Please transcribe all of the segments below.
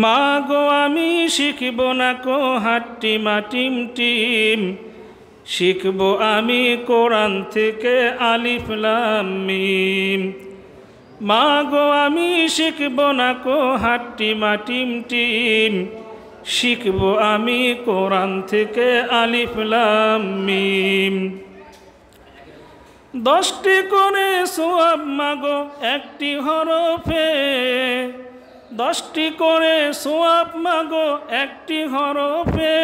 মা গো আমি শিখব না কো হাট্টিমা টিম টিম, শিখব আমি কোরআন থেকে আলিফ লাম মিম। মা গো আমি শিখব না কো হাট্টিমা টিম টিম, শিখব আমি কোরআন থেকে আলিফ লাম মিম। 10টি করে সোয়াব মাগো একটি হরফে, 10টি করে সোয়াব মাগো একটি হরফে।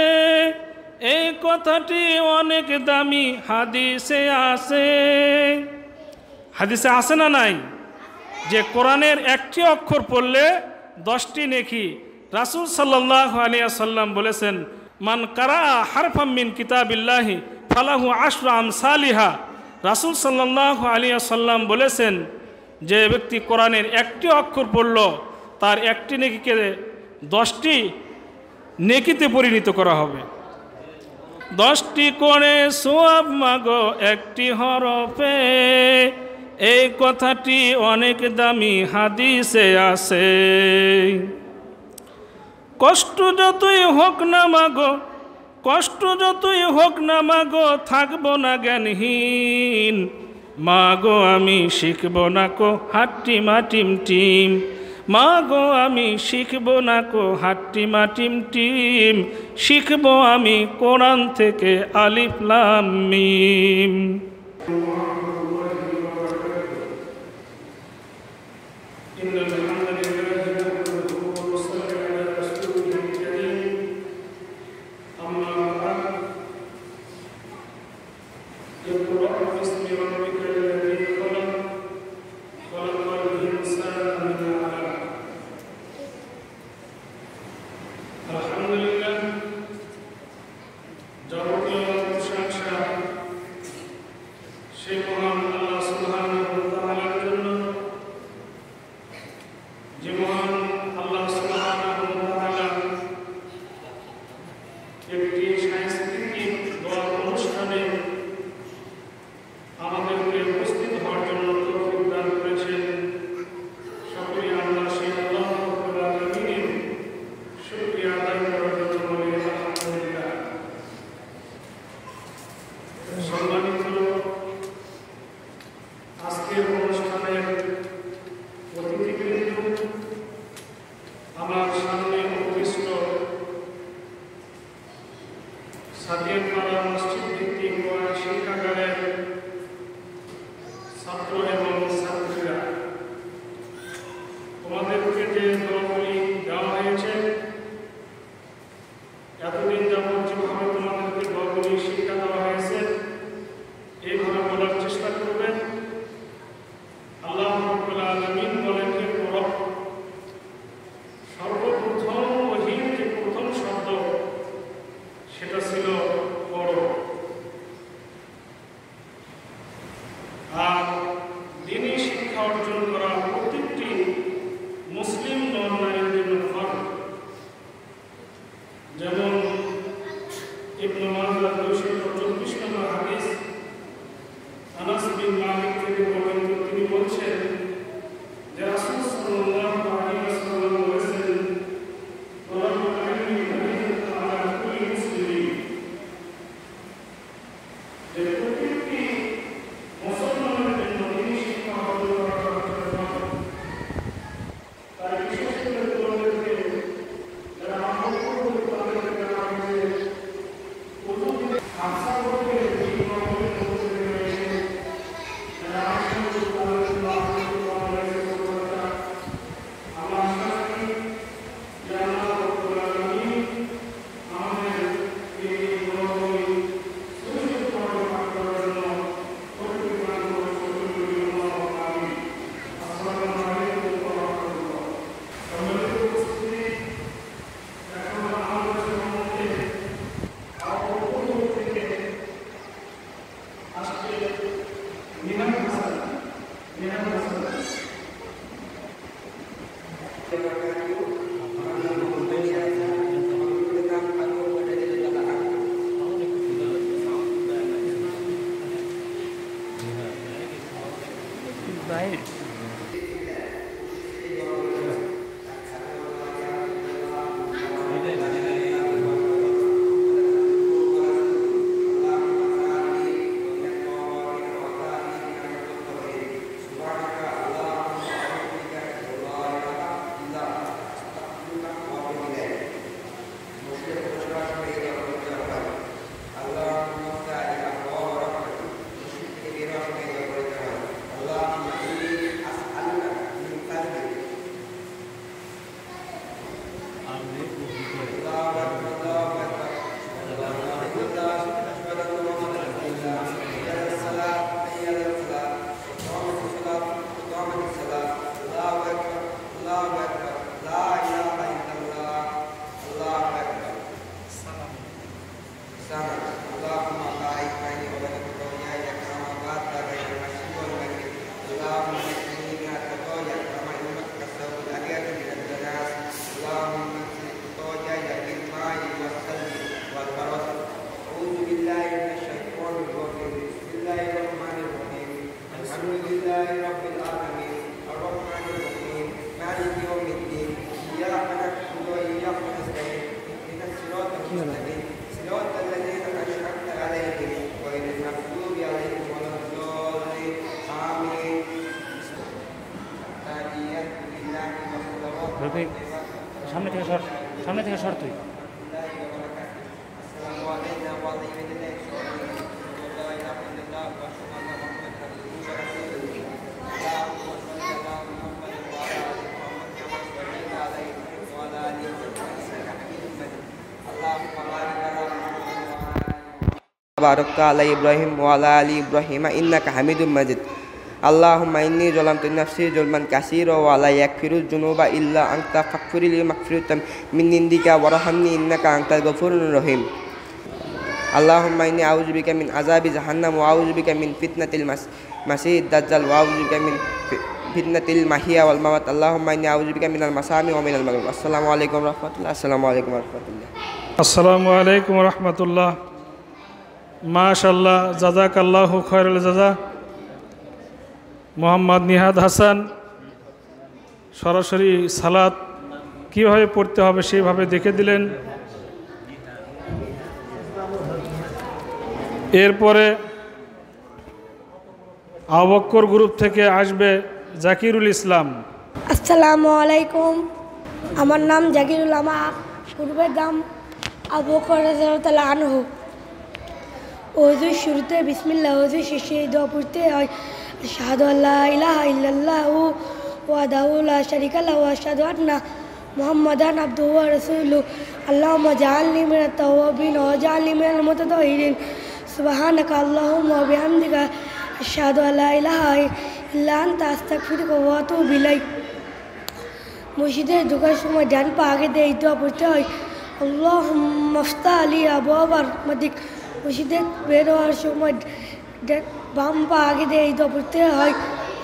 এই কথাটি অনেক দামি হাদিসে আছে। হাদিসে আছে না নাই? যে কোরআনের একটি অক্ষর পড়লে 10টি নেকি। রাসূল সাল্লাল্লাহু আলাইহি ওয়াসাল্লাম বলেছেন, মান কারা হারফাম মিন কিতাবিল্লাহি ফালাহু আশরু আমসালিহা। রাসূল সাল্লাল্লাহু আলাইহি ওয়াসাল্লাম বলেছেন, যে ব্যক্তি কোরআনের একটি অক্ষর পড়ল তার একটি নেকিকে 10টি নেকিতে পরিণত করা হবে। 10টি করে সোয়াব মাগো একটি হরফে, এই কথাটি অনেক দামি হাদিসে আছে। কষ্ট যতই হোক না মাগো, কষ্ট যতই হোক না মাগো, থাকবো না জ্ঞানহীন। মাগো আমি শিখব না কো হাট্টিমা টিম টিম, মাগো আমি শিখব না কো হাট্টিমা টিম টিম, শিখব আমি কোরআন থেকে আলিফ লাম মিম। সামনে থেকে সর তুই। বারাকতা আলা ইব্রাহিম ওয়া আলা আলি ইব্রাহিম ইন্নাকা হামিদুম মাজিদ। আল্লাহুম্মা ইন্নী যালামতু নাফসি যুলমান কাসীরা ওয়া লা ইয়াগফিরুয যুনুবা ইল্লা আনতা ফাগফিরলি মাগফিরাতাম মিন ইনদিকা ওয়ারহামনি ইন্নাকা আনতাল গফুরুর রহিম। আল্লাহুম্মা ইন্নী আউযু বিকা মিন আযাবি জাহান্নাম ওয়া আউযু বিকা মিন ফিতনাতিল মাসিহিদ দাজ্জাল ওয়া আউযু বিকা মিন ফিতনাতিল মাহিয়া ওয়াল মামাত। আল্লাহুম্মা ইন্নী আউযু বিকা মিনাল মাসামি ওয়া মিনাল মাগরিব। আসসালামু আলাইকুম ওয়া রাহমাতুল্লাহ। আসসালামু আলাইকুম ওয়া রাহমাতুল্লাহ। আসসালামু আলাইকুম রহমতুল্লাহ। মাশাল্লাহ, জাযাকাল্লাহু খায়রুল জাযা। মোহাম্মদ নিহাদ হাসান সরাসরি সালাত কীভাবে পড়তে হবে সেইভাবে দেখে দিলেন। এরপরে আবু বকর গ্রুপ থেকে আসবে জাকিরুল ইসলাম। আসসালামু আলাইকুম, আমার নাম জাকিরুল, আমার পূর্বের নাম আবু বকর রাদিয়াল্লাহু আনহু। ওযুর শুরুতে বিসমিল্লাহ, ওযুর শেষে দোয়া পড়তে হয় আশহাদু আল্লা ইলাহা ইল্লাল্লাহু ওয়াহদাহু লা শারীকা লাহু ওয়া আশহাদু আন্না মুহাম্মাদান আবদুহু ওয়া রাসূলুহু। আল্লাহুম্মা জাআলনি মিনাত তাওয়াবিন ওয়া জাআলনি মিনাল মুতাতাহহিরিন। সুবহানাকা আল্লাহুম্মা ওয়া বিহামদিকা আশহাদু আল্লা ইলাহা ইল্লা আনতা আস্তাগফিরুকা ওয়া আতুবু ইলাইক। মসজিদে ঢোকার সময় ডান পা আগে দিয়ে এই দোয়া পড়তে হয় আল্লাহুম্মা ইফতাহ লি আবওয়াবা রাহমাতিক। মসজিদে বের হওয়ার সময় বাম পা আগে দিয়ে এই দোয়া পড়তে হয়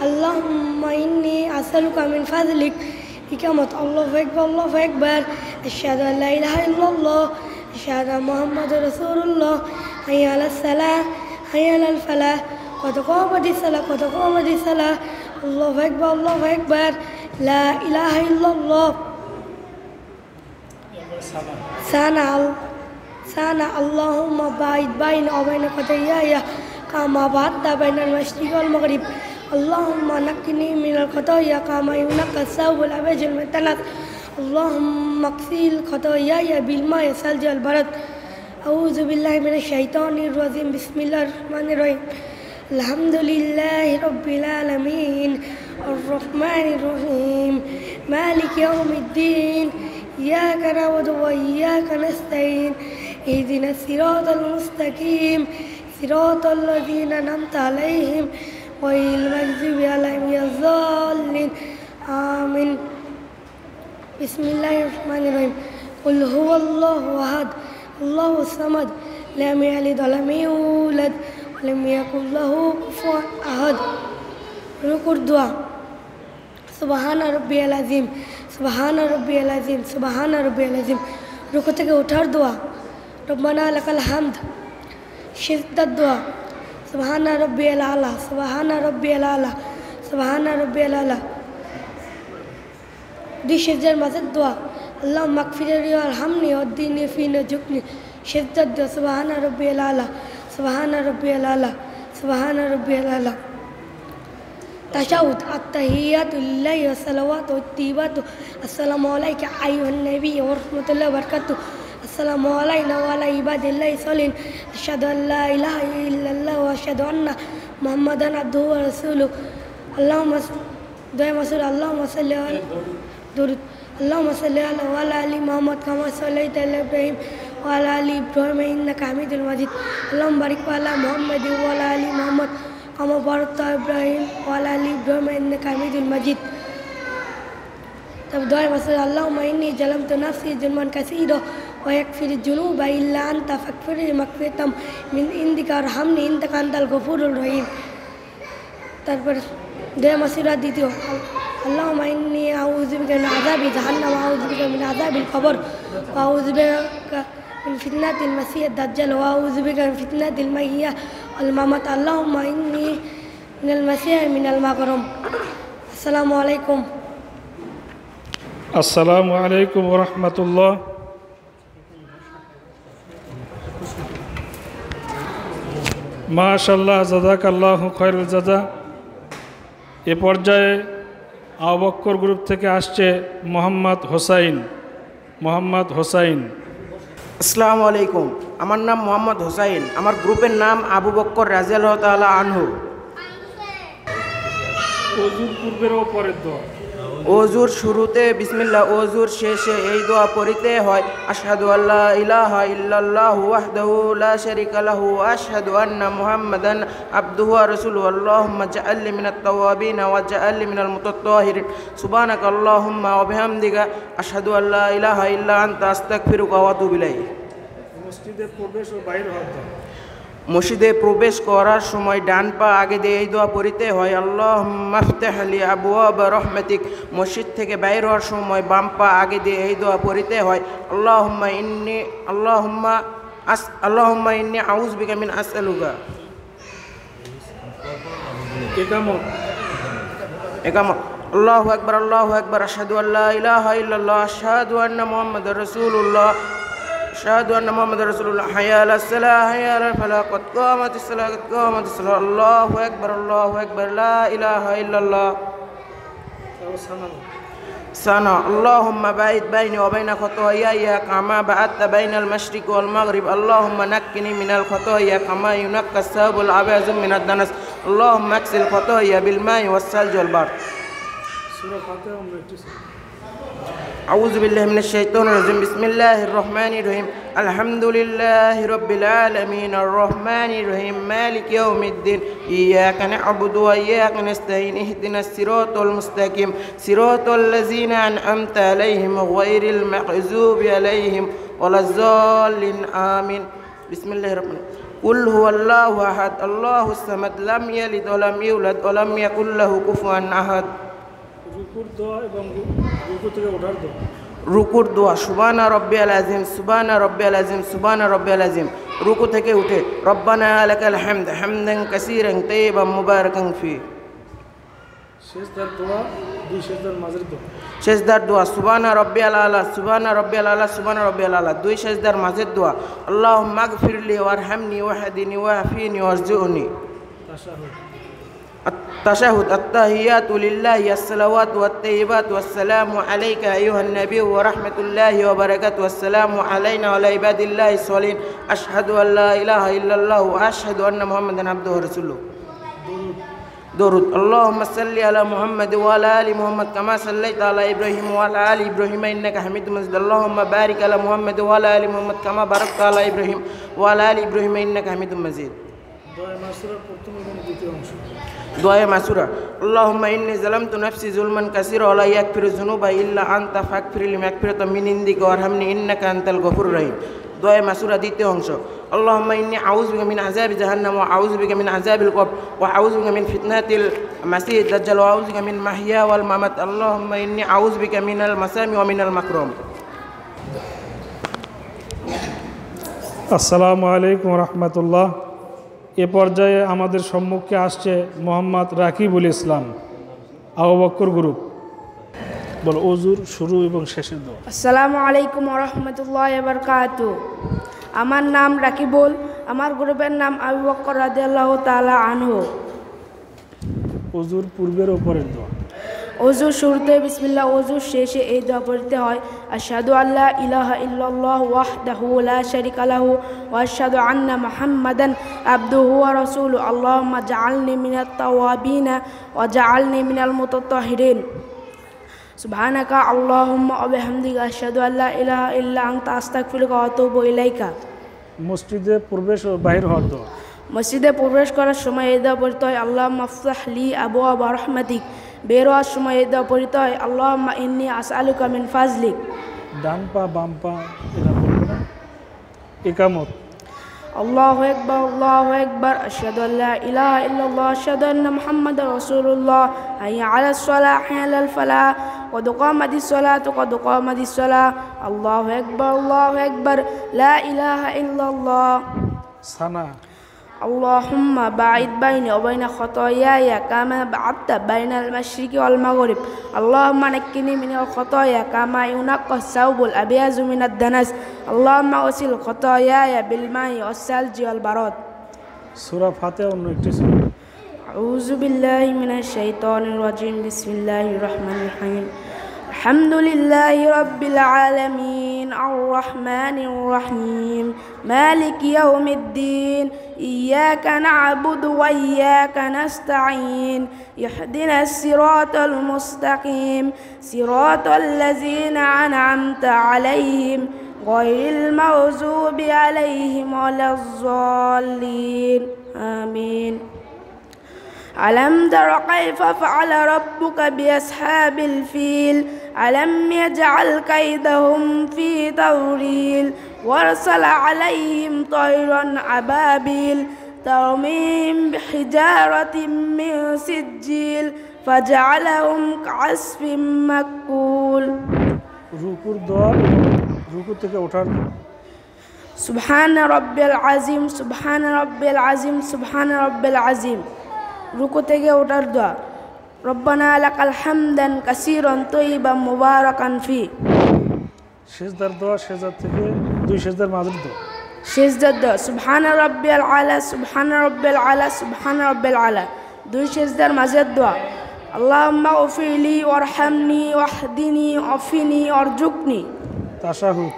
আল্লাহুম্মা ইন্নী আসআলুকা মিন ফাযলিক। ইকামত আল্লাহু আকবার আশহাদু আল্লা ইলাহা ইল্লাল্লাহ আশহাদু আন্না মুহাম্মাদুর রাসূলুল্লাহ হাইয়া আলাস সালাহ হাইয়া আলাল ফালাহ কদ কামাতিস সালাহ আল্লাহু আকবার লা ইলাহা ইল্লাল্লাহ। সানা আল্লাহুম্মা বাঈদ বাইনা ওয়া বাইনা খাতায়ায়া কামা বা'adta বাইনাল মাশরিকি ওয়াল মাগরিব। আল্লাহুম্মা নাক্কিনি মিনাল খাতায়া কামা ইউনাক্কাস সাওবুল আবাজিল মিনাত তালাস। আল্লাহুম্মা ইগসিল খাতায়ায়া বিল মা'i সালজি ওয়াল বারাদ। আউযু বিল্লাহি মিনাশ শাইতানির রাজিম। বিসমিল্লাহির রহমানির রহিম। আলহামদুলিল্লাহি রাব্বিল আলামিন আর রহমানির রহিম মালিকি ইয়াউমিদ্দিন ইয়্যাকা না'বুদু ওয়া ইয়্যাকা নাস্তাঈন ইহদিনাস সিরাতাল মুস্তাকিম সিরাতাল লাযীনা আন'আমতা আলাইহিম গায়রিল মাগযুবি আলাইহিম ওয়ালাদ-দাল্লিন আমিন। বিসমিল্লাহির রহমানির রহিম। কুল হুয়াল্লাহু আহাদ আল্লাহুস সামাদ লাম ইয়ালিদ ওয়া লাম ইউলাদ ওয়া লাম ইয়াকুল লাহু কুফুওয়ান আহাদ। রুকুর দোয়া সুবহানা রাব্বিয়াল আযীম সুবহানা রাব্বিয়াল আযীম সুবহানা রাব্বিয়াল আযীম। রুকু থেকে ওঠার দোয়া রব্বানা লাকাল হামদ। সিজদার দোয়া সুবহানা রাব্বিয়াল আলা সুবহানা রাব্বিয়াল আলা সুবহানা রাব্বিয়াল আলা। দুই সিজদার মাঝের দোয়া আল্লাহুম্মা ইগফিরলি ওয়ারহামনি ওয়াহদিনি ফিনা যুকনি। সিজদার দোয়া সুবহানা রাব্বিয়াল আলা সুবহানা রাব্বিয়াল আলা সুবহানা রাব্বিয়াল আলা। তাশাহুদ আত-তাহিয়াতু লিল্লাহি ওয়া সালাওয়াতু ওয়াত-তাইয়িবাতু আসসালামু আলাইকা আইয়ুহান নাবী ওয়া রাহমাতুল্লাহি ওয়া বারাকাতুহু। আসসালামু আলাইনা ওয়া আলা ইবাদিল্লাহি সলিহিন। আশহাদু আল্লা ইলাহা ইল্লাল্লাহ ওয়া আশহাদু আন্না মুহাম্মাদান আবদুহু ওয়া রাসূলুহু। আল্লাহুম্মা আল্লাহুম্মা সাল্লি আলা দুরুদ আল্লাহুম্মা সাল্লি আলা ওয়া আলা আলি মুহাম্মাদ কামা সাল্লাইতা আলা ইব্রাহিম ওয়া আলা আলি ইব্রাহিম ইন্নাকা হামিদুল মাজিদ। আল্লাহুম্মা বারিক আলা মুহাম্মাদিন ওয়া আলা আলি মুহাম্মাদ কামা বারাকতা আলা ইব্রাহিম ওয়া আলা আলি ইব্রাহিম ইন্নাকা হামিদুল মাজিদ। তবে দোয়া মাসুল আল্লাহুম্মা ইন্নী যালামতু নাফসি যুলমান কাসীরা ওয়া ইয়াগফিরুয যুনুবা ইল্লা আনতা ফাগফিরলি মাগফিরাতাম মিন ইনদিকা ওয়ারহামনি ইন্নাকা আনতাল গফুরুর রহিম। তারপর দোয়া মাসুরা দ্বিতীয় আল্লাহুম্মা ইন্নী আউযু বিকা মিন আযাবি জাহান্নাম ওয়া আউযু বিকা মিন আযাবিল কবর ওয়া আউযু বিকা মিন ফিতনাতিল মাসিহিদ দাজ্জাল ওয়া আউযু বিকা মিন ফিতনাতিল মাহিয়া ওয়াল মামাত। আল্লাহুম্মা ইন্নী মিনাল মাসিহি মিনাল মাগরাম। আসসালামু আলাইকুম। আসসালামু আলাইকুম ওয়া রাহমাতুল্লাহ। মাশাআল্লাহ, জাযাকাল্লাহু খায়রুল জাযা। এ পর্যায়ে আবু বকর গ্রুপ থেকে আসছে মোহাম্মদ হোসাইন। মোহাম্মদ হোসাইন। আসসালামু আলাইকুম, আমার নাম মোহাম্মদ হোসাইন, আমার গ্রুপের নাম আবু বক্কর রাদিয়াল্লাহু তাআলা আনহু। ওযুর পূর্বের ও পরের দোয়া। ওযুর শুরুতে বিসমিল্লাহ, ওযুর শেষে এই দোয়া পড়িতে হয়, আশহাদু আল্লা ইলাহা ইল্লাল্লাহু ওয়াহদাহু লা শারীকা লাহু ওয়া আশহাদু আন্না মুহাম্মাদান আবদুহু ওয়া রাসূলুহু। আল্লাহুম্মা জাআলনি মিনাত তাওয়াবিন ওয়া জাআলনি মিনাল মুতাত্তাহিরিন। সুবহানাকা আল্লাহুম্মা ওয়া বিহামদিকা আশহাদু আল্লা ইলাহা ইল্লা আনতা আস্তাগফিরুকা ওয়া আতুবু ইলাইক। মসজিদে প্রবেশ ও বাইরে হওয়ার দোয়া। মসজিদে প্রবেশ করার সময় ডান পা আগে দিয়ে এই দোয়া পড়িতে হয়, আল্লাহুম্মা আফতাহ লি আবওয়াব রাহমাতিক। মসজিদ থেকে বাইর হওয়ার সময় বাম পা আগে দিয়ে এই দোয়া পড়িতে হয়, আল্লাহুম্মা ইন্নী আউযু বিকা মিন আসআলুকা। ইকামত। আল্লাহু আকবার, আশহাদু আল্লা ইলাহা ইল্লাল্লাহ, আশহাদু আন্না মুহাম্মাদার রাসূলুল্লাহ, أشهد أن محمد رسول الله، حي على الصلاة حي على الفلاح، قد قامت الصلاة قد قامت الصلاة، الله أكبر لا إله إلا الله. سنة. اللهم باعد بيني وبين خطاياي كما بعدت بين المشرق والمغرب. اللهم نقني من الخطايا كما ينقى الثوب الأبيض من الدنس. اللهم اغسل خطاياي بالماء والثلج والبرد. أعوذ بالله من الشيطان الرجيم. بسم الله الرحمن الرحيم. الحمد لله رب العالمين الرحمن الرحيم مالك يوم الدين إياك نعبد وإياك نستعين اهدنا الصراط المستقيم صراط الذين أنعمت عليهم غير المغضوب عليهم ولا الضالين آمين. بسم الله الرحمن الرحيم. قل هو الله أحد الله الصمد لم يلد ولم يولد ولم يكن له كفوا أحد. রুকুর দোয়া। সুবহানা রাব্বিয়াল আযীম সুবহানা রাব্বিয়াল আযীম সুবহানা রাব্বিয়াল আযীম। রুকু থেকে উঠে রব্বানা লাকাল হামদ হামদান কাসীরান তাইয়িবান মুবারাকান ফি। শেষদার দোয়া, দুই শেষদার মাঝের দোয়া। শেষদার দোয়া সুবহানা রাব্বিয়াল আলা সুবহানা রাব্বিয়াল আলা সুবহানা রাব্বিয়াল আলা, দুই শেষদার মাঝের দোয়া। আল্লাহুম্মা আগফিরলি ওয়ারহামনি ওয়াহদিনি ওয়াফিনি ওয়ারজুনি। التشهد. التحيات لله الصلوات والطيبات والسلام عليك أيها النبي ورحمة الله وبركاته والسلام علينا وعلى عباد الله الصالحين أشهد أن لا إله إلا الله وأشهد أن محمدا عبده ورسوله. درود. اللهم صل على محمد وعلى آل محمد كما صليت على إبراهيم وعلى آل إبراهيم إنك حميد مجيد. اللهم بارك على محمد وعلى آل محمد كما باركت على إبراهيم وعلى آل إبراهيم إنك حميد مجيد. দোয়া মাসুরা। আল্লাহুম্মা ইন্নী যালামতু নাফসি যুলমান কাসীরা ওয়া লা ইয়াগফিরুয যুনুবা ইল্লা আনতা ফাগফিরলি মাগফিরাতাম মিন ইনদিকা ওয়ারহামনি ইন্নাকা আনতাল গফুরুর রহিম। দোয়া মাসুরা দ্বিতীয় অংশ। আল্লাহুম্মা ইন্নী আউযু বিকা মিন আযাবি জাহান্নাম ওয়া আউযু বিকা মিন আযাবিল কবর ওয়া আউযু বিকা মিন ফিতনাতিল মাসীহিদ দাজ্জাল ওয়া আউযু বিকা মিন মাহইয়া ওয়াল মামাত। আল্লাহুম্মা ইন্নী আউযু বিকা মিনাল মাসামি ওয়া মিনাল মাকরুম। আসসালামু আলাইকুম রাহমাতুল্লাহ। এ পর্যায়ে আমাদের সম্মুখে আসছে মোহাম্মদ রাকিবুল ইসলাম, আবু বকর গ্রুপ। বলো ওযুর শুরু এবং শেষের দোয়া। আসসালামু আলাইকুম ওয়া রাহমাতুল্লাহি ওয়া বারাকাতুহু। আমার নাম রাকিবুল, আমার গ্রুপের নাম আবু বকর রাদিয়াল্লাহু তাআলা আনহু। ওযুর পূর্বের ও পরের দোয়া। ওযুর শুরুতে বিসমিল্লাহ, ওযুর শেষে এই দোয়া পড়তে হয়, আশহাদু আল্লা ইলাহা ইল্লাল্লাহ ওয়াহদাহু লা শারীকা লাহু ওয়া আশহাদু আন্না মুহাম্মাদান আবদুহু ওয়া রাসূলুহু। আল্লাহুম্মা জাআলনি মিনাত তাওয়াবিন ওয়া জাআলনি মিনাল মুতাত্তাহিরিন। সুবহানাকা আল্লাহুম্মা ওয়া বিহামদিকা আশহাদু আল্লা ইলাহা ইল্লা আনতা আস্তাগফিরুকা ওয়া আতুবু ইলাইকা। মসজিদে প্রবেশ ও বাইর হওয়ার দোয়া। মসজিদে প্রবেশ করার সময় এই দোয়া পড়তে হয়, আল্লাহুম্মা আফতাহ লি আবওয়াব রাহমাতিক। বের হওয়ার সময় এই দোয়া পড়তে হয়, আল্লাহুম্মা ইন্নী আসআলুকা মিন ফাজলিক। ডান পা বাম পা এটা বলবো না। ইকামত। আল্লাহু আকবার, আশহাদু আল্লা ইলাহা ইল্লাল্লাহ, আশহাদু আন্না মুহাম্মাদার রাসূলুল্লাহ, হাইয়া আলাস সালাহ হাইয়া আলাল ফালাহ, ক্বাদ কামাতিস সালাতু ক্বাদ কামাতিস সালাহ। আল্লাহু আকবার, লা ইলাহা ইল্লাল্লাহ। সানা। আল্লাহুম্মা বাঈদ বাইনি ওয়া বাইনা খাতায়ায়া কামা বা'আদতা বাইনাল মাশরিকি ওয়াল মাগরিব। আল্লাহুম্মা নাক্কিনি মিনাল খাতায়া কামা ইউনাক্কাস সাওবুল আবিয়াযু মিনাদ দানাস। আল্লাহুম্মা ওয়াসিল খাতায়ায়া বিল মাই ওয়াস সালজি ওয়াল বারাদ। সূরা ফাতিহা অন্য একটি সূরা। আউযু বিল্লাহি মিনাশ শাইতানির রাজিম। বিসমিল্লাহির রহমানির রহিম। الحمد لله رب العالمين الرحمن الرحيم مالك يوم الدين إياك نعبد وإياك نستعين اهدنا الصراط المستقيم صراط الذين أنعمت عليهم غير المغضوب عليهم ولا الضالين آمين ألم تر كيف فعل ربك بأصحاب الفيل ألم يجعل كيدهم في تضليل وأرسل عليهم طيرا أبابيل ترميهم بحجارة من سجيل فجعلهم كعصف مأكول রুকুর দোয়া রুকু থেকে ওঠার سبحان ربي العظيم سبحان ربي العظيم سبحان ربي العظيم রুকু থেকে ওঠার দোয়া রব্বানা লাকাল হামদান কাসীরান তয়্যিবান মুবারাকান ফি সিজদার দোয়া সিজদা থেকে দুই সিজদার মাঝের দোয়া সিজদার দোয়া সুবহানা রাব্বিয়াল আলা সুবহানা রাব্বিয়াল আলা সুবহানা রাব্বিয়াল আলা দুই সিজদার মাঝের দোয়া আল্লাহুম্মা গফিরলি ওয়ারহামনি ওয়াহদিনি ওয়াফিনি ওয়ারজুকনি তাশাহুদ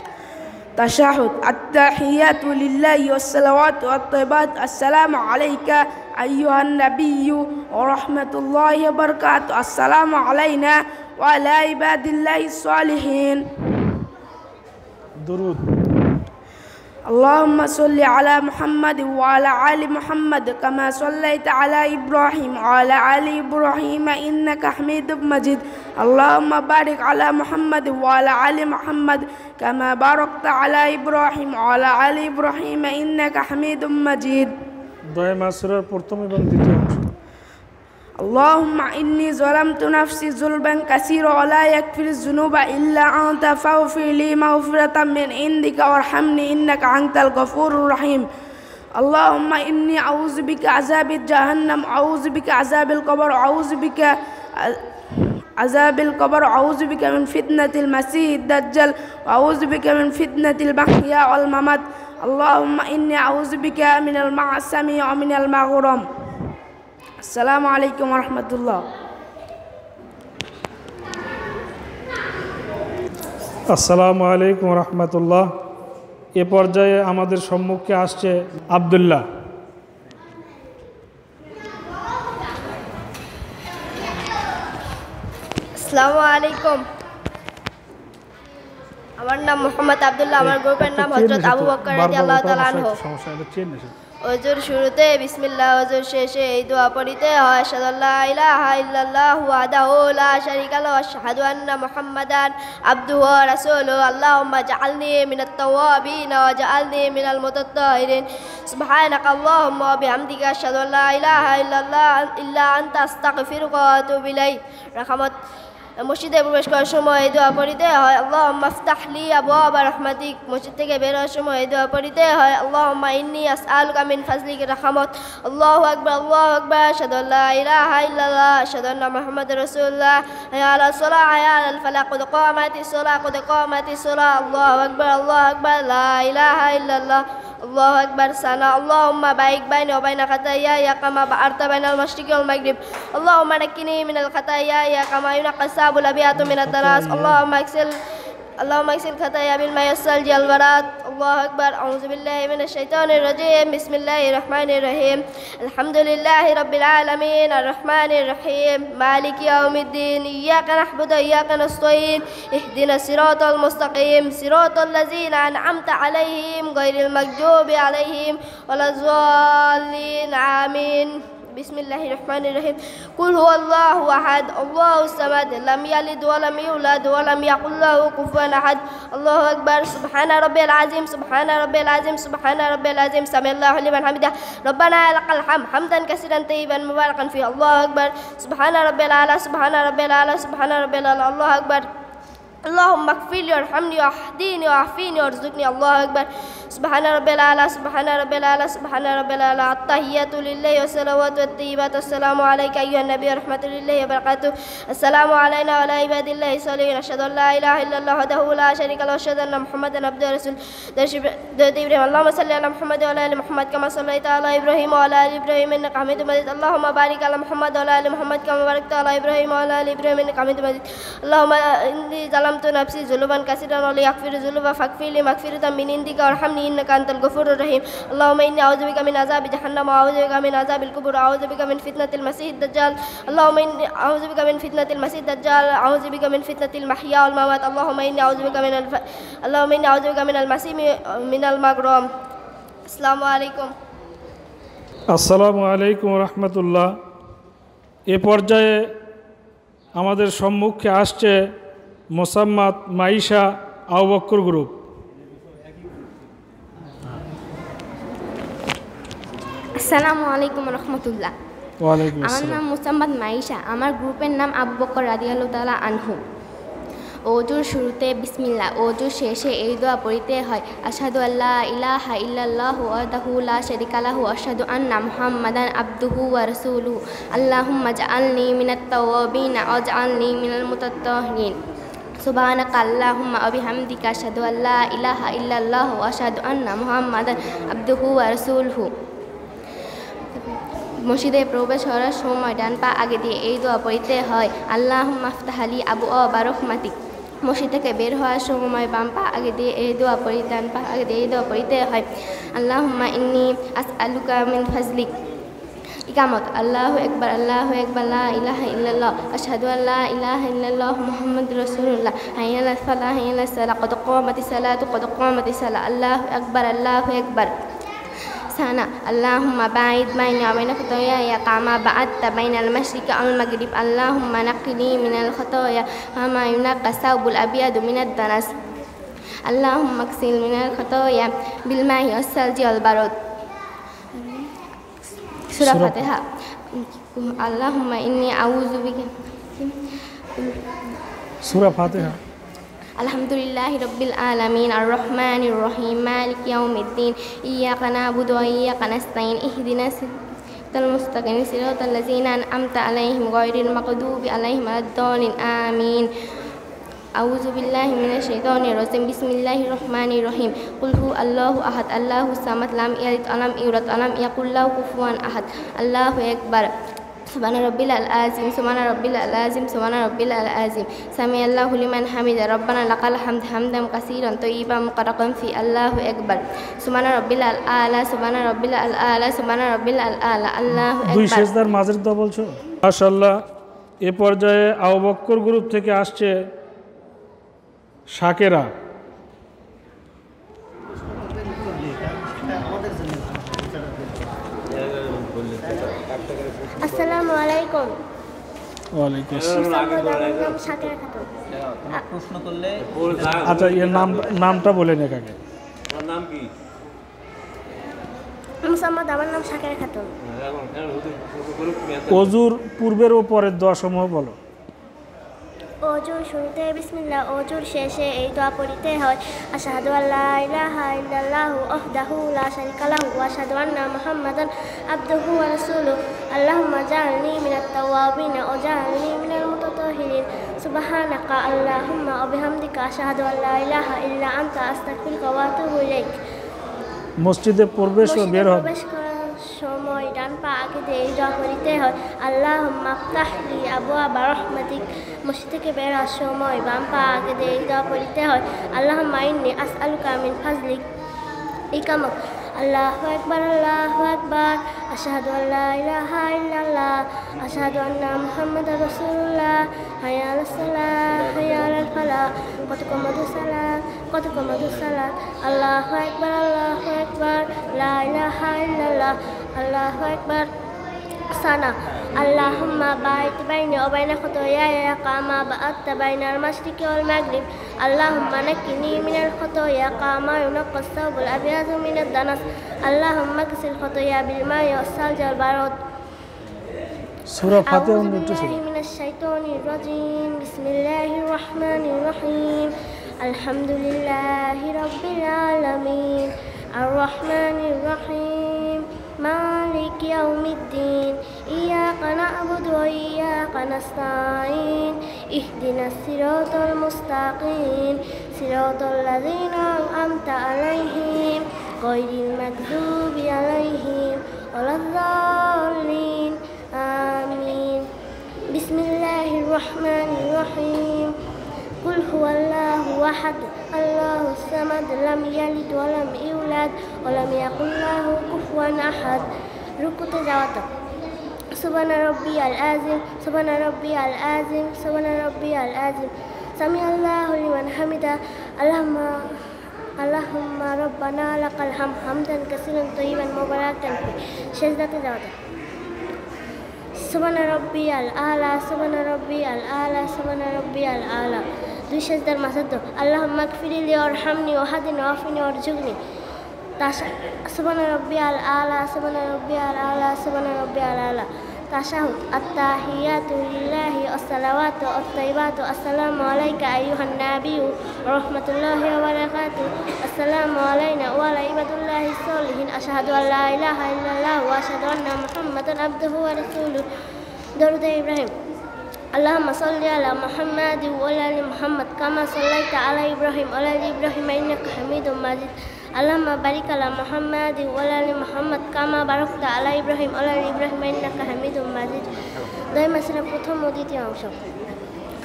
تشهد التحيات لله والصلوات والطيبات السلام عليك أيها النبي ورحمة الله وبركاته السلام علينا وعلى عباد الله الصالحين درود اللهم صل على محمد وعلى آل محمد كما صليت على إبراهيم وعلى آل إبراهيم إنك حميد مجيد اللهم بارك على محمد وعلى آل محمد كما باركت على إبراهيم وعلى آل إبراهيم إنك حميد مجيد দোয়া মাসুরার প্রথম এবং দ্বিতীয় অংশ اللهم إني ظلمت نفسي ظلما كثيرا ولا يغفر الذنوب إلا أنت فاغفر لي مغفرة من عندك وارحمني إنك أنت الغفور الرحيم اللهم إني أعوذ بك عذاب جهنم أعوذ بك عذاب القبر أعوذ بك عذاب القبر أعوذ بك من فتنة المسيح الدجال وأعوذ بك من فتنة المحيا والممات اللهم إني أعوذ بك من المعصم ومن المغرم আসসালামু আলাইকুম ওয়া রাহমাতুল্লাহ আসসালামু আলাইকুম ওয়া রাহমাতুল্লাহ এ পর্যায়ে আমাদের সম্মুখে আসছে আব্দুল্লাহ আসসালামু আলাইকুম আমার নাম মোহাম্মদ আব্দুল্লাহ আমার গ্রুপের নাম হযরত আবু বকর রাদিয়াল্লাহু তাআলা আনহু ওযুর শুরুতে বিসমিল্লাহ ওযুর শেষে এই দোয়া পড়িতে হয় আশহাদুল্লাহ ইলাহা ইল্লাল্লাহু ওয়াহদাহু লা শারীকা লাহু ওয়া আশহাদু আন্না মুহাম্মাদান আবদুহু ওয়া রাসূলুহু আল্লাহুম্মা জাআলনি মিনাত তাওয়াবিন ওয়া জাআলনি মিনাল মুতাত্তাহিরিন সুবহানাকা আল্লাহুম্মা ওয়া বিহামদিকা আশহাদু আল্লা ইলাহা ইল্লা আনতা আস্তাগফিরুকা ওয়া আতুবু ইলাইক রাহমাত মসজিদে প্রবেশ করার সময় এই দোয়া পড়িতে হয় আল্লাহুম্মা ইফতাহ লি আবওয়াবা রাহমাতিক মসজিদ থেকে বের হওয়ার সময় এই দোয়া পড়িতে হয় আল্লাহুম্মা ইন্নী আসআলুকা মিন ফাজলিকা রাহমাত আল্লাহু আকবার আশহাদু আল্লা ইলাহা ইল্লাল্লাহ আশহাদু আন্না মুহাম্মাদার রাসূলুল্লাহ হাইয়া আলাস সালাহ হাইয়া আলাল ফালাহ ক্বাদ কামাতিস সালাহ আল্লাহু আকবার লা ইলাহা ইল্লাল্লাহ الله أكبر سنة اللهم باعد بيني وبين خطاياي كما بعدت بين المشرق والمغرب اللهم نقني من الخطايا كما ينقى الثوب الأبيض من الدنس اللهم اغسل خطايا بالماء والثلج والبرد الله أكبر أعوذ بالله من الشيطان الرجيم بسم الله الرحمن الرحيم الحمد لله رب العالمين الرحمن الرحيم مالك يوم الدين إياك نعبد وإياك نستعين اهدنا الصراط المستقيم صراط الذين أنعمت عليهم غير المغضوب عليهم ولا الضالين آمين بسم الله الرحمن الرحيم قل هو الله أحد الله الصمد لم يلد ولم يولد ولم يكن له كفوا أحد الله أكبر سبحان ربي العظيم سبحان ربي العظيم سبحان ربي العظيم سمع الله لمن حمده ربنا لك الحمد حمدا كثيرا طيبا مباركا فيه الله أكبر سبحان ربي الأعلى سبحان ربي الأعلى سبحان ربي الأعلى الله أكبر اللهم اغفر لي وارحمني واهدني وعافيني وارزقني الله أكبر সুবহানা রাব্বিল আলা সুবহানা রাব্বিল আলা সুবহানা রাব্বিল আলা আত-তাহিয়াতু লিল্লাহি ওয়াস সালাওয়াতু ওয়াত-তাইয়্যিবাতু আসসালামু আলাইকা আইয়ুহান নাবিয়্যু ওয়া রাহমাতুল্লাহি ওয়া বারাকাতুহু আসসালামু আলাইনা ওয়া আলা ইবাদিল্লাহি সালিহিন আশহাদু আল্লা ইলাহা ইল্লাল্লাহু ওয়াহদাহু লা শারীকা লাহু ওয়া আশহাদু আন্না মুহাম্মাদান আবদুহু ওয়া রাসূলুহু ইব্রাহিম আল্লাহুম্মা সাল্লি আলা মুহাম্মাদ ওয়া আলা আলি মুহাম্মাদ কামা সাল্লাইতা আলা ইব্রাহিম ওয়া আলা আলি ইব্রাহিম ইন্নাকা হামিদুম মাজিদ আল্লাহুম্মা বারিক আলা মুহাম্মাদ ওয়া আলা আলি মুহাম্মাদ কামা বারাকতা আলা ইব্রাহিম ওয়া আলা আলি ইব্রাহিম ইন্নাকা হামিদুম মাজিদ আল্লাহুম্মা ইন্নী যালামতু নাফসি যুলুবান কাসীরান ওয়া লা ইয়াগফিরু যুনুবা ফাগফিরলি মাগফিরাতাম মিন ইনদিকা ওয়ারহামনি ইন্নাকা আনতাল গফুরুর রহিম আল্লাহুম্মা ইন্নী আউযু বিকা মিন আযাবি জাহান্নাম ওয়া আউযু বিকা মিন আযাবিল কুবুর ওয়া আউযু বিকা মিন ফিতনাতিল মাসিহিদ দাজ্জাল আল্লাহুম্মা ইন্নী আউযু বিকা মিন ফিতনাতিল মাসিহিদ দাজ্জাল আউযু বিকা মিন ফিতনাতিল মাহইয়া ওয়াল মামাত আল্লাহুম্মা ইন্নী আউযু বিকা মিনাল মাসিহি মিনাল মাগরাম আসসালামু আলাইকুম। আসসালামু আলাইকুম রহমতুল্লাহ। এ পর্যায়ে আমাদের সম্মুখে আসছে মোসাম্মদ মাইশা আবু বকর গ্রুপ। আসসালামু আলাইকুম রহমতুল্লাহ। ওয়ালাইকুম আমার আসসালাম। নাম মোসাম্মদ মাইশা, আমার গ্রুপের নাম আবু বকর রাদিয়াল্লাহু তাআলা আনহু। ওজুর শুরুতে বিসমিল্লাহ, ওজুর শেষে এই দোয়া পড়িতে হয় আশহাদু আল্লা ইলাহা ইল্লাল্লাহু ওয়াহদাহু লা শারীকা লাহু ওয়া আশহাদু আন্না মুহাম্মাদান আবদুহু ওয়া রাসূলুহু আল্লাহুম্মা জাআলনি মিনাত তাওয়াবিন ওয়াজআলনি মিনাল মুতাত্তাহিরিন সুবহানাকা আল্লাহুম্মা ওয়া বিহামদিকা আশহাদু আল্লা ইলাহা ইল্লাল্লাহু ওয়া আশহাদু আন্না মুহাম্মাদান আবদুহু ওয়া রাসূলুহু। মসজিদে প্রবেশ করার সময় ডান পা আগে দিয়ে এই দোয়া পড়িতে হয় আল্লাহুম্মা আফতাহ লি আবওয়াবা রাহমাতিক। মসজিদ থেকে বের হওয়ার সময় বাম পা আগে দিয়ে এই দোয়া পড়ি, ডান পা আগে দিয়ে এই দোয়া পড়িতে হয় আল্লাহুম্মা ইন্নী আসআলুকা মিন ফাজলিক। ইকামত আল্লাহু আকবার লা ইলাহা ইল্লাল্লাহ আশহাদু আল্লা ইলাহা ইল্লাল্লাহ মুহাম্মাদুর রাসূলুল্লাহ হাইয়া আলাস সালাহ হাইয়া আলাস সালাহ কদ কামাতিস সালাতু কদ কামাতিস সালাহ আল্লাহু আকবার। সানা আল্লাহুম্মা বাঈদ বাইনি ওয়া বাইনা খাতায়ায়া কামা বা'adta বাইনাল মাশরিকি ওয়াল মাগরিব আল্লাহুম্মা নাক্কিনি মিনাল খাতায়া কামা ইউনাক্কা সাওবুল আবিয়াদু মিনাদ দানাস আল্লাহুম্মা ইগসিল মিনাল খাতায়া বিল মাই ওয়াস সালজি ওয়াল বারদ। সূরা ফাতিহা। আল্লাহুম্মা ইন্নী আউযু বিকা। সূরা ফাতিহা। আলহামদুলিল্লাহি রাব্বিল আলামিন আর রহমানির রহিম মালিকি ইয়াউমিদ্দিন ইয়্যাকা না'বুদু ওয়া ইয়্যাকা নাস্তাঈন ইহদিনাস সিরাতাল মুস্তাকিম সিরাতাল লাযিনা আন'আমতা আলাইহিম গায়রিল মাগদুবি আলাইহিম ওয়ালাদ-দাল্লিন আমিন। আউযু বিল্লাহি মিনাশ শাইতানির রাজিম বিসমিল্লাহির রহমানির রহিম কুল হু আল্লাহু আহাদ আল্লাহুস সামাদ লাম ইয়ালিদ ওয়া লাম ইউলাদ ওয়া লাম ইয়াকুল লাহু কুফুয়ান আহাদ আল্লাহু আকবার। সুবহানা রাব্বিল আযীম সুবহানা রাব্বিল আযীম সুবহানা রাব্বিল আযীম সামি আল্লাহু লিমান হামিদা রব্বানা লাকাল হামদ হামদাম কাসীরান তাইয়্যিবাম মুবারাকান ফি আল্লাহু আকবার। সুবহানা রাব্বিল আ'লা সুবহানা রাব্বিল আ'লা সুবহানা রাব্বিল আ'লা আল্লাহু আকবার। দুই সেজদার মাঝের দোয়া বলছো মাশাআল্লাহ। এ পর্যায়ে আবু বকর গ্রুপ থেকে আসছে শাকেরা। আসসালামু আলাইকুম। ওয়ালাইকুম আসসালাম। আমার নাম শাকেরা খাতুন। প্রশ্ন করলে আচ্ছা, এর নামটা বলেন একাকে। নাম কি? মুসাম্মদ, আমার নাম শাকেরা খাতুন। ওজুর পূর্বের ও পরের দোয়া সমূহ বলো। ওজুর শুরুতে বিসমিল্লাহ, ওজুর শেষে এই দোয়া পড়িতে হয় আশহাদু আল্লা ইলাহা ইল্লাল্লাহু ওয়াহদাহু লা শারীকা লাহু ওয়া আশহাদু আন্না মুহাম্মাদান আবদুহু ওয়া রাসূলুহু আল্লাহুম্মা জাআলনি মিনাত তাওয়াবিন ওয়া জাআলনি মিনাল মুতাতাহহিরিন সুবহানাকা আল্লাহুম্মা ওয়া বিহামদিকা আশহাদু আল্লা ইলাহা ইল্লা আনতা আস্তাগফিরুকা ওয়া আতুবু ইলাইক। মসজিদে প্রবেশ ও বের হবে সময় ডান পা আগে দিয়ে এই দোয়া পড়িতে হয় আল্লাহুম্মা আফতাহ লি আবওয়াবা রাহমাতিক। মসজিদ থেকে বের হওয়ার সময় বাম পা আগে দিয়ে এই দোয়া পড়িতে হয় আল্লাহুম্মা ইন্নী আসআলুকা মিন ফাজলিক। ইকামত আল্লাহু আকবার আশহাদু আল্লা ইলাহা ইল্লাল্লাহ আশহাদু আন্না মুহাম্মাদার রাসূলুল্লাহ হাইয়া আলাস সালাহ হাইয়া আলাল ফালাহ কদ কামাতুস সালাত আল্লাহু আকবার লা ইলাহা ইল্লাল্লাহ আল্লাহু আকবার। সানা আল্লাহুম্মা বাঈদ বাইনি ওয়া বাইনা খাতায়ায়া কামা বা'adta বাইনাল মাশরিকি ওয়াল মাগরিব আল্লাহুম্মা নাক্কিনি মিনাল খাতায়া কামা ইউনাক্কাস সাওবুল আবিয়াদু মিনাদ দানাস আল্লাহুম্মা ইগসিল খাতায়া বিল মাই ওয়াস সালজি ওয়াল বারদ। সূরা ফাতিহা উন্নত ছিল। মিনাশ শাইতানির রাজিম বিসমিল্লাহির রহমানির রহিম আলহামদুলিল্লাহি রাব্বিল আলামিন الرحمن الرحيم مالك يوم الدين إياك نعبد وإياك نستعين اهدنا الصراط المستقيم صراط الذين أنعمت عليهم غير المغضوب عليهم ولا الضالين آمين بسم الله الرحمن الرحيم قل هو الله أحد الله الصمد لم يلد ولم يولد ولم يكن له كفوا أحد ركوع যাওয়াটা سبحان ربي العظيم سبحان ربي العظيم سبحان ربي العظيم سمع الله لمن حمده اللهم ربنا لك الحمد حمدا كثيرا طيبا مباركا فيه سجدة যাওয়াটা سبحان ربي الأعلى سبحان ربي الأعلى سبحان ربي الأعلى দুই সেজদার মাঝে তো আল্লাহুম্মা গফিরলি ওয়ারহামনি ওয়াহদিনি ওয়াফিনি ওয়ারজুকনি সুবহান রাব্বিয়াল আলা সুবহান রাব্বিয়াল আলা সুবহান রাব্বিয়াল আলা তাশাহুদ আত-তাহিয়াতু লিল্লাহি ওয়াস-সালাওয়াতু ওয়াত-তাইয়্যিবাতু আসসালামু আলাইকা আইয়ুহান নাবিয়্যু ওয়া রাহমাতুল্লাহি ওয়া বারাকাতুহু আসসালামু আলাইনা ওয়া আলা ইবাদিল্লাহিস সালিহিন আশহাদু আল লা ইলাহা ইল্লাল্লাহু ওয়া আশহাদু আন্না মুহাম্মাদান আবদুহু ওয়া রাসূলুহু দরুদ ইব্রাহিম اللهم صل على محمد وعلى ال محمد كما صليت على ابراهيم وعلى ال ابراهيم انك حميد مجيد اللهم بارك على محمد وعلى ال محمد كما باركت على ابراهيم وعلى ال ابراهيم انك حميد مجيد دائما سنة প্রথম ও দ্বিতীয় অংশ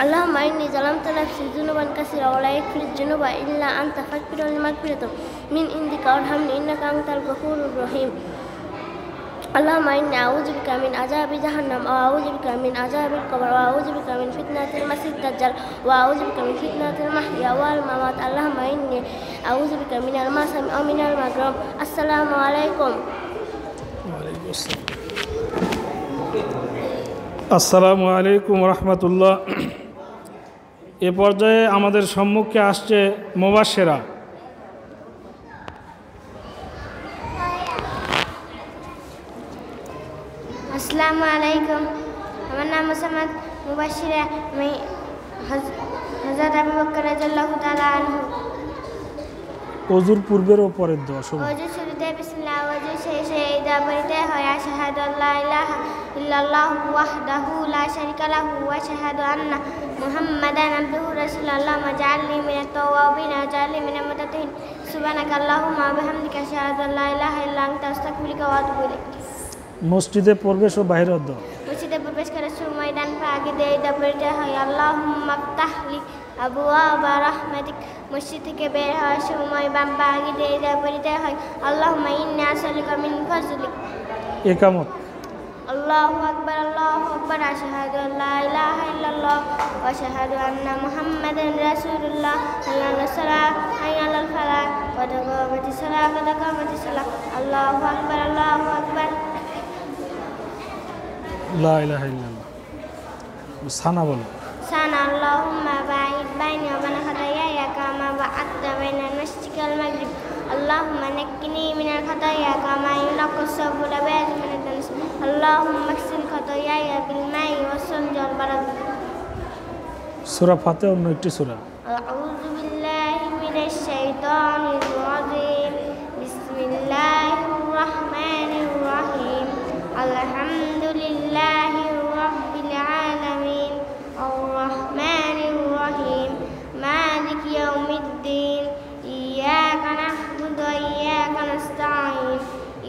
اللهم إني ظلمت نفسي ذنوبا كثيرا ولا يغفر الذنوب إلا أنت فاغفر لي مغفرة من عندك وارحمني إنك أنت الغفور الرحيم اللهم إني أعوذ بك من عذاب جهنم وأعوذ بك من عذاب القبر وأعوذ بك من فتنة المسيح الدجال وأعوذ بك من فتنة المحيا والممات اللهم إني أعوذ بك من المأثم ومن المغرم السلام عليكم وعليكم السلام আসসালামু আলাইকুম রহমতুল্লাহ। এ পর্যায়ে আমাদের সম্মুখে আসছে মুবাশশিরা। আসসালামু আলাইকুম, আমার নাম মোসাম্মদ মুবাশশিরা। আমি হযরত আবু বকর রাদিয়াল্লাহু তাআলা আনহু। ওযুর পূর্বের ও পরের দোয়া শুনুন। ওযু শুরুতে বিসমিল্লাহ, ওযু শেষে এই দোয়া পড়তে হয় আশহাদু আল্লা ইলাহা ইল্লাল্লাহু ওয়াহদাহু লা শারীকা লাহু ওয়া আশহাদু আন্না মুহাম্মাদান আবদুহু রাসূলুহু আল্লাহুম্মা জাআলনি মিনাত তাওয়াবিন ওয়া জাআলনি মিনাল মুতাতাহিরিন সুবহানাকা আল্লাহুম্মা ওয়া বিহামদিকা আশহাদু আল্লা ইলাহা ইল্লা আনতা আস্তাগফিরুকা ওয়া আতুবু ইলাইক। মসজিদে প্রবেশ ও বাইরের দোয়া। মসজিদে প্রবেশ করার সময় ডান পা আগে দিয়ে দোয়া পড়তে হয় আল্লাহুম্মা আফতাহলি আবওয়াবা রাহমাতিক। মসজিদ থেকে বের হওয়ার সময় বাম পা আগে দিয়ে দোয়া পড়তে হয় আল্লাহুম্মা ইন্নী আসআলুকা মিন ফাজলিক। ইকামত। আল্লাহু আকবার আশহাদু আল্লা ইলাহা ইল্লাল্লাহ ওয়া আশহাদু আন্না মুহাম্মাদান রাসূলুল্লাহ। হাইয়া আলাস সালাত হাইয়া আলাল ফালাহ ওয়া তাকামাতিস সালাত ওয়া তাকামাতিস সালাত। আল্লাহু আকবার লা ইলাহা ইল্লাল্লাহ। সানা বলো। সানা আল্লাহুম্মা বাঈদ বাইনি ওয়া বাইনা খাতায়ায়া কামা বা'আদতা বাইনাল মাশরিকি ওয়াল মাগরিব। আল্লাহুম্মা নাক্কিনি মিনাল খাতায়া কামা ইউনাক্কাস সাবুল আবাদ মিনাদ দানস। আল্লাহুম্মা ইগসিল খাতায়ায়া বিল মাই ওয়াস সালজি ওয়াল বারাদ। সূরা ফাতিহা অন্য একটি সূরা। আউযু বিল্লাহি মিনাশ শাইতানির রাজীম। বিসমিল্লাহির রাহমানির রাহিম। আলহামদুলিল্লাহি রাব্বিল আলামিন আর রাহমানির রহিম মালিকি ইয়াউমিদ্দিন ইয়াকা না'বুদু ওয়া ইয়াকা নাস্তাঈন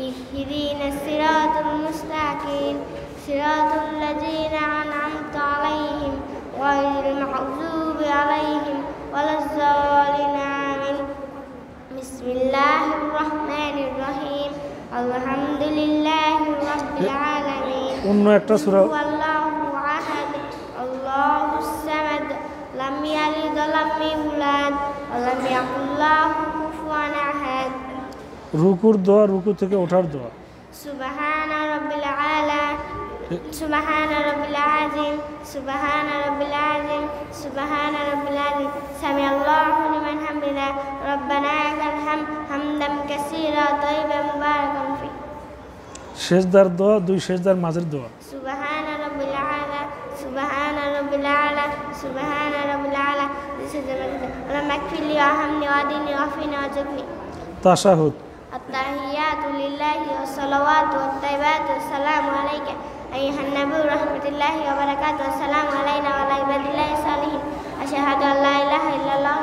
ইহদিনাস সিরাতাল মুস্তাকিম সিরাতাল লাযীনা আন'আমতা আলাইহিম গায়রিল মাগযুবি আলাইহিম ওয়ালাজ যালিমিন আমিন। বিসমিল্লাহির রাহমানির রহিম আলহামদুলিল্লাহি রাব্বিল আলামিন। অন্য একটা সূরা। আল্লাহু আহাদ আল্লাহুস সামাদ লাম ইয়ালিদ ওয়া লাম ইউলাদ ওয়া লাম ইয়াকুল লাহু কুফুয়ান আহাদ। রুকুর দোয়া, রুকু থেকে ওঠার দোয়া। সুবহানা রাব্বিল আলা সুবহানা রাব্বিল আযীম সুবহানা রাব্বিল আযীম সুবহানা রাব্বিল আযীম সামি আল্লাহু লিমান হামিদা রব্বানা লাকাল হামদ হামদান কাসীরা তাইয়িবান মুবারাকান ফি। সেজদার দোয়া, দুই সেজদার মাঝের দোয়া। সুবহানা রাব্বিল আলা সুবহানা রাব্বিল আলা সুবহানা রাব্বিল আলা। দিস ইজ দ্য আল্লাহুম্মা ইগফিরলি ওয়ারহামনি ওয়াহদিনি ওয়াফিনি ওয়ারজুকনি। তাশাহুদ। التحيات لله والصلوات والطيبات والسلام عليك أيها النبي ورحمة الله وبركاته والسلام علينا وعلى عباد الله الصالحين أشهد أن لا إله إلا الله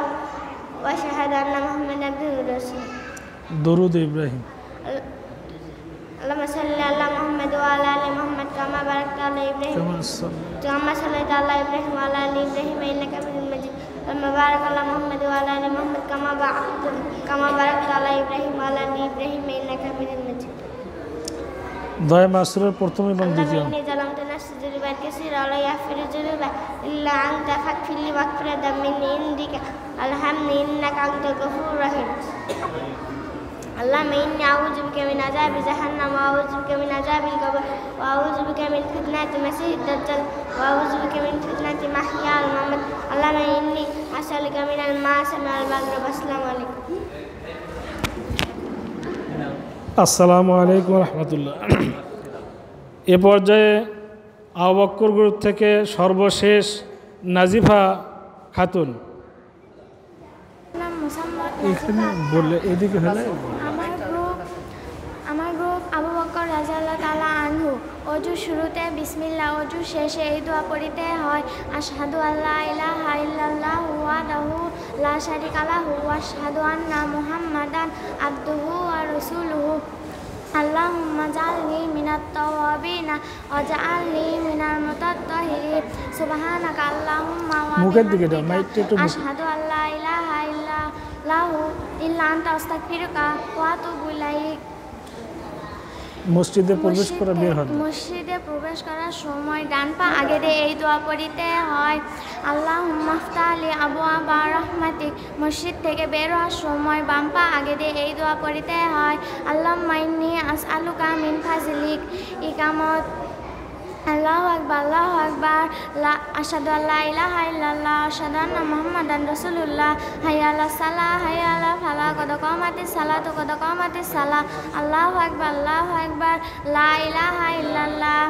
وأشهد أن محمدا عبده ورسوله درود إبراهيم اللهم صل على محمد وعلى آل محمد كما باركت على إبراهيم كما صليت على إبراهيم وعلى آل إبراهيم إنك حميد مجيد اللهم بارك على محمد وعلى آل محمد كما باركت على إبراهيم وعلى آل إبراهيم إنك حميد مجيد দয়া মাসুরের প্রথম এবং দ্বিতীয় اللهم إني ظلمت نفسي ظلما كثيرا ولا يغفر الذنوب إلا أنت فاغفر لي مغفرة من عندك ارحمني إنك أنت الغفور الرحيم اللهم إني أعوذ بك من عذاب جهنم وأعوذ بك من عذاب القبر وأعوذ بك من فتنة المسيح الدجال وأعوذ بك من فتنة المحيا والممات اللهم إني أسألك من المعاصم والمغرب السلام عليكم আসসালামু আলাইকুম রহমতুল্লাহ। এ পর্যায়ে আবু বকর গ্রুপ থেকে সর্বশেষ নাজিফা খাতুন এখানে বললে এদিকে হলে আমার গ্রুপ আবু বকর রাদিয়াল্লাহু তাআলা আনহু অজু শুরুতে বিসমিল্লাহ অজু শেষে এই দোয়া পড়িতে হয় আশহাদু আল্লা ইলাহা ইল্লাল্লাহু ওয়াহদাহু লা শারীকা লাহু ওয়া আশহাদু আন্না মুহাম্মাদান আবদুহু ওয়া রাসূলুহু আল্লাহুম্মা জাআলনি মিনাত তাওয়াবিনা ওয়া জাআলনি মিনাল মুতাত্তাহিরিন সুবহানাকা আল্লাহুম্মা ওয়া বিহামদিকা আশহাদু আল্লা ইলাহা ইল্লা আনতা আস্তাগফিরুকা ওয়া আতুবু ইলাইক। মসজিদে প্রবেশ করা বের হয় মসজিদে প্রবেশ করার সময় ডান পা আগে দিয়ে এই দোয়া পড়িতে হয় আল্লাহুম্মা আফতালি আবওয়াবা রাহমাতিক। মসজিদ থেকে বের হওয়ার সময় বাম পা আগে দিয়ে এই দোয়া পড়িতে হয় আল্লাহুম্মা ইন্নী আসআলুকা মিন ফাজলিক। ইকামত আল্লাহু আকবার আশহাদু আল্লা ইলাহা ইল্লাল্লাহ আশহাদু আন্না মুহাম্মাদান রাসূলুল্লাহ হাইয়া আলাস সালাহ হাইয়া আলাল ফালাহ কদ কামাতিস সালাতু কদ কামাতিস সালাহ আল্লাহু আকবার লা ইলাহা ইল্লাল্লাহ।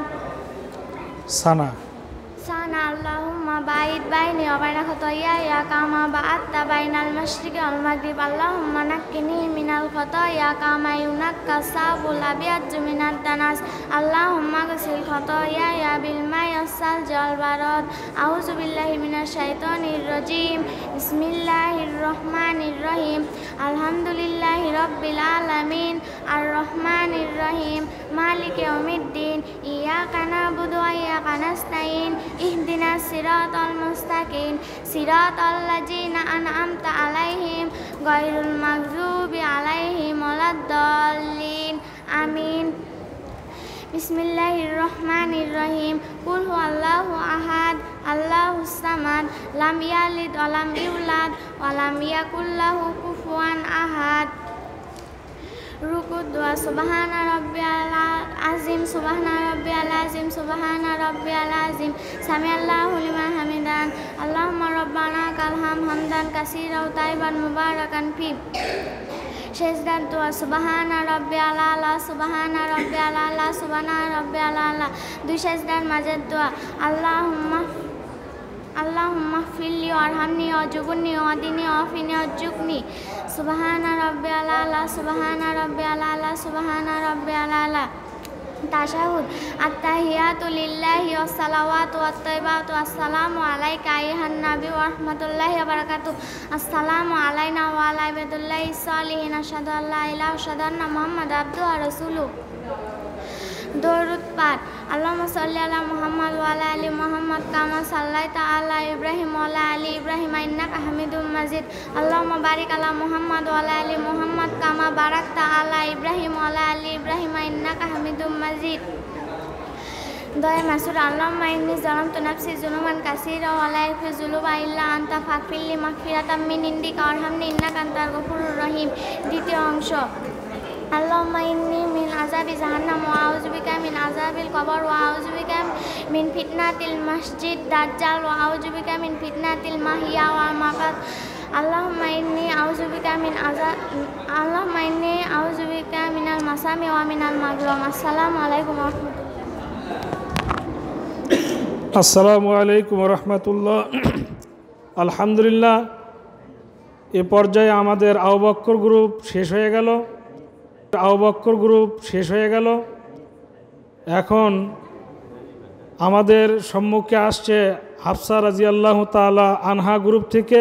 সানা আল্লাহুম্মা বাইদ বাইনি ওয়া বাইনা খাতায়ায়া কামা বা'আদতা বাইনাল মাশরিকি ওয়াল মাগরিব আল্লাহুম্মা নাক্কিনি মিনাল খাতায়া কামা ইউনাক্কাস সাবুল আবিয়াজ মিনাদ দানাস আল্লাহুম্মা গসিল খাতায়ায়া বিল মাই ওয়াস-সালজি ওয়াল বারাদ আউযু বিল্লাহি মিনাশ শাইতানির রাজীম বিসমিল্লাহির রহমানির রহিম আলহামদুলিল্লাহি রাব্বিল আলামিন আর রহমানির রহিম মালিকি ইয়াউমিদ্দিন ইয়াকা না'বুদু ওয়া ইয়াকা নাস্তাইন ইহদিনাস সিরাতাল মুস্তাকিম সিরাতাল লাযিনা আন'আমতা আলাইহিম গায়রুল মাগযুবি আলাইহিম ওয়ালাদ-দাল্লিন আমিন। বিসমিল্লাহির রহমানির রহিম কুল হুয়াল্লাহু আহাদ আল্লাহুস সামাদ লাম ইয়ালিদ ওয়া লাম ইউলাদ ওয়া লাম ইয়াকুল লাহু কুফুয়ান আহাদ। রুকু দোয়া সুবহানা রাব্বিয়াল আযীম সুবহানা রাব্বিয়াল আযীম সুবহানা রাব্বিয়াল আযীম সামিআল্লাহু লিমান হামিদান আল্লাহুম্মা রাব্বানা কাল হামদান কাসীরা ওয়া তাইবান মুবারাকান ফি। সেজদার দোয়া সুবহানা রাব্বিয়াল আলা সুবহানা রাব্বিয়াল আলা সুবহানা রাব্বিয়াল আলা। দুই সেজদার মাঝের দোয়া আল্লাহুম্মা ফিল্লি ওয়ারহামনি ওয়াজুবনি ওয়াদিনি ওয়াফিনি ওয়াজুকনি সুবহানা রাব্বিয়াল আলা সুবহানা রাব্বিয়াল আলা সুবহানা রাব্বিয়াল আলা। তাশাহুদ আত-তাহিয়াতু লিল্লাহি ওয়াস সালাওয়াতু ওয়াত তাইবাতু আসসালামু আলাইকা আইয়ুহান নাবী ওয়া রাহমাতুল্লাহি ওয়া বারাকাতুহু আসসালামু আলাইনা ওয়া আলা ইবাদিল্লাহিস সালিহিন আশহাদু আল্লা ইলাহা ইল্লাল্লাহ আশহাদু আন্না মুহাম্মাদান আবদুহু ওয়া রাসূলুহু। দরুদ পাঠ আল্লাহুম্মা সাল্লি আলা মুহাম্মাদ ওয়া আলা আলি মুহাম্মাদ কামা সাল্লাইতা আলা ইব্রাহিম ওয়া আলা আলি ইব্রাহিম ইন্নাকা হামিদুম মাজিদ আল্লাহুম্মা বারিক আলা মুহাম্মাদ ওয়া আলা আলি মুহাম্মাদ কামা বারাকতা আলা ইব্রাহিম ওয়া আলা আলি ইব্রাহিম ইন্নাকা হামিদুম মাজিদ। দয়া মাসুর আল্লাহুম্মা ইন্নী যালামতু নাফসি যুলমান কাসীরা ওয়া লা ইয়াগফিরু যুনুবা ইল্লা আনতা ফাগফিরলি মাগফিরাতাম মিন ইনদিকা ওয়ারহামনি ইন্নাকা আনতাল গফুরুর রহিম। দ্বিতীয় অংশ আল্লাহুম্মা ইন্নী মিন আযাবি জাহান্নাম ওয়া আউযু বিকা মিন আযাবিল কবর ওয়া আউযু বিকা মিন ফিতনাতিল মাসজিদ দাজ্জাল ওয়া আউযু বিকা মিন ফিতনাতিল মাহিয়া ওয়াল মামাত আল্লাহুম্মা ইন্নী আউযু বিকা মিনাল মাসামি ওয়া মিনাল মাগরাম। আসসালামু আলাইকুম ওয়া রাহমাতুল্লাহ। আসসালামু আলাইকুম ওয়া রাহমাতুল্লাহ। আলহামদুলিল্লাহ, এ পর্যায়ে আমাদের আবু বকর গ্রুপ শেষ হয়ে গেল। আবু বকর গ্রুপ শেষ হয়ে গেল। এখন আমাদের সম্মুখে আসছে হাফসা রাদিয়াল্লাহু তাআলা আনহা গ্রুপ থেকে।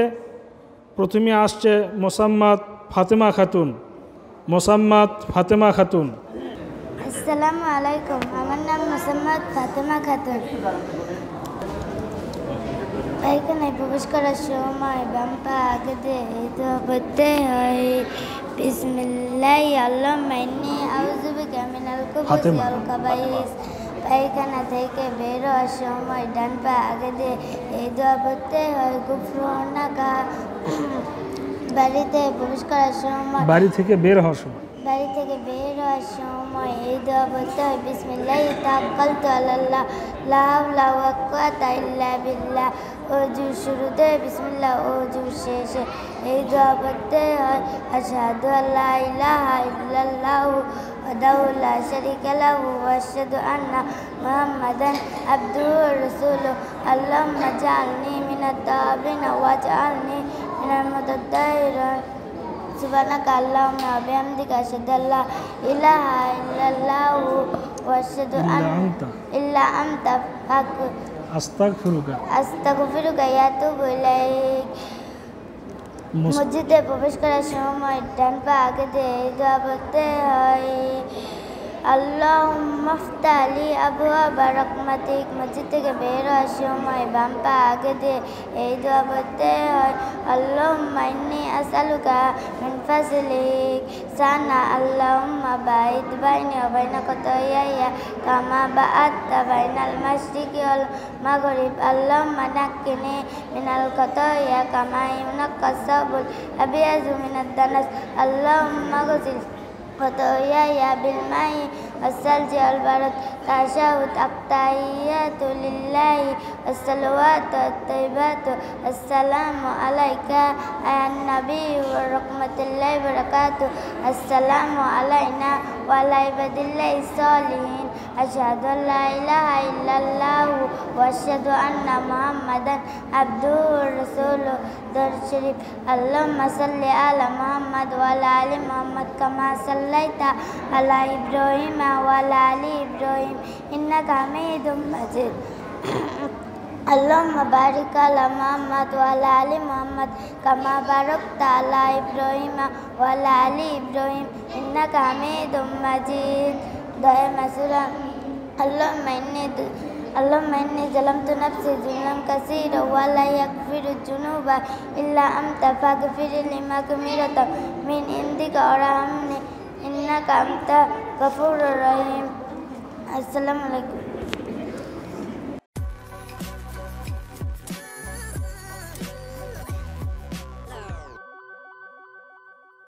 প্রথমে আসছে মোসাম্মদ ফাতেমা খাতুন। মোসাম্মদ ফাতেমা খাতুন। আসসালামু আলাইকুম, আমার নাম মোসাম্মদ ফাতেমা খাতুন। পায়খানায় প্রবেশ করার সময় বাম পা আগে দিয়ে দোয়া পড়তে হয়, বিসমিল্লাহ আল্লাহুম্মা ইন্নী আউযু বিকা মিনাল খুবুসি ওয়াল খাবাইস। পায়খানা থেকে বের হওয়ার সময় ডান পা আগে দিয়ে এই দোয়া পড়তে হয়, গুফরানাকা। বাড়িতে প্রবেশ করার সময় বাড়ি থেকে বের হওয়ার সময় এই দোয়া পড়তে হয়, বিসমিল্লাহ তাওয়াক্কালতু আলাল্লাহ লা হাওলা ওয়া কুওয়াতা ইল্লা বিল্লাহ। ওযুর শুরুতে বিসমিল্লাহ, ওযুর শেষে এই দোয়া পড়তে হয়, আশহাদু আল্লা ইলাহা ইল্লাল্লাহু ওয়াহদাহু লা শারীকা লাহু ওয়া আশহাদু আন্না মুহাম্মাদান আবদুহু ওয়া রাসূলুহু। আল্লাহুম্মা জাআলনি মিনাত তাওয়াবিন ওয়াজআলনি মিনাল মুতাতাহহিরিন। সুবহানাকা আল্লাহুম্মা ওয়া বিহামদিকা আশহাদু আল্লা ইলাহা ইল্লাল্লাহু ওয়া আশহাদু আন্না ইল্লা আনতা আস্তাগফিরুকা ওয়া আতুবু ইলাইক। মসজিদে প্রবেশ করার সময় ডান পা আগে দিয়ে এই দোয়া পড়তে হয়, আল্লাহুম্মা আফতাহ লি আবওয়াবা রাহমাতিক। মসজিদ থেকে বের হওয়ার সময় বাম পা আগে দিয়ে এই দোয়া পড়তে হয়, আল্লাহুম্মা ইন্নী আসআলুকা মিন ফাজলিক সানা। আল্লাহুম্মা বাঈদ বাইনি ওয়া বাইনা খাতায়ায়া কামা বা'আদতা বাইনাল মাশরিকি ওয়াল মাগরিব। আল্লাহুম্মা নাক্কিনি মিনাল খাতায়া কামা ইউনাক্কাস সাবুল আবিয়াযু মিনাদ দানাস। আল্লাহুম্মা গসিল খাতায়ায়া বিল মাই والثلج والبرد. تشهد التحيات لله والصلوات والطيبات. السلام عليك أيها النبي ورحمة الله وبركاته. السلام علينا وعلى عباد الله الصالحين. أشهد أن لا إله إلا الله وأشهد أن محمدا عبده ورسوله. درود شريف. اللهم صل على محمد وعلى آل محمد كما صليت على إبراهيم وعلى آل إبراهيم إنك حميد مجيد. اللهم بارك على محمد وعلى آل محمد كما باركت على إبراهيم وعلى آل إبراهيم إنك حميد مجيد. دعاء مسؤولا. اللهم إني ظلمت نفسي ظلما كثيرا ولا يغفر الذنوب إلا أنت فاغفر لي مغفرة من عندك وارحمني إنك أنت غفور رحيم. السلام عليكم.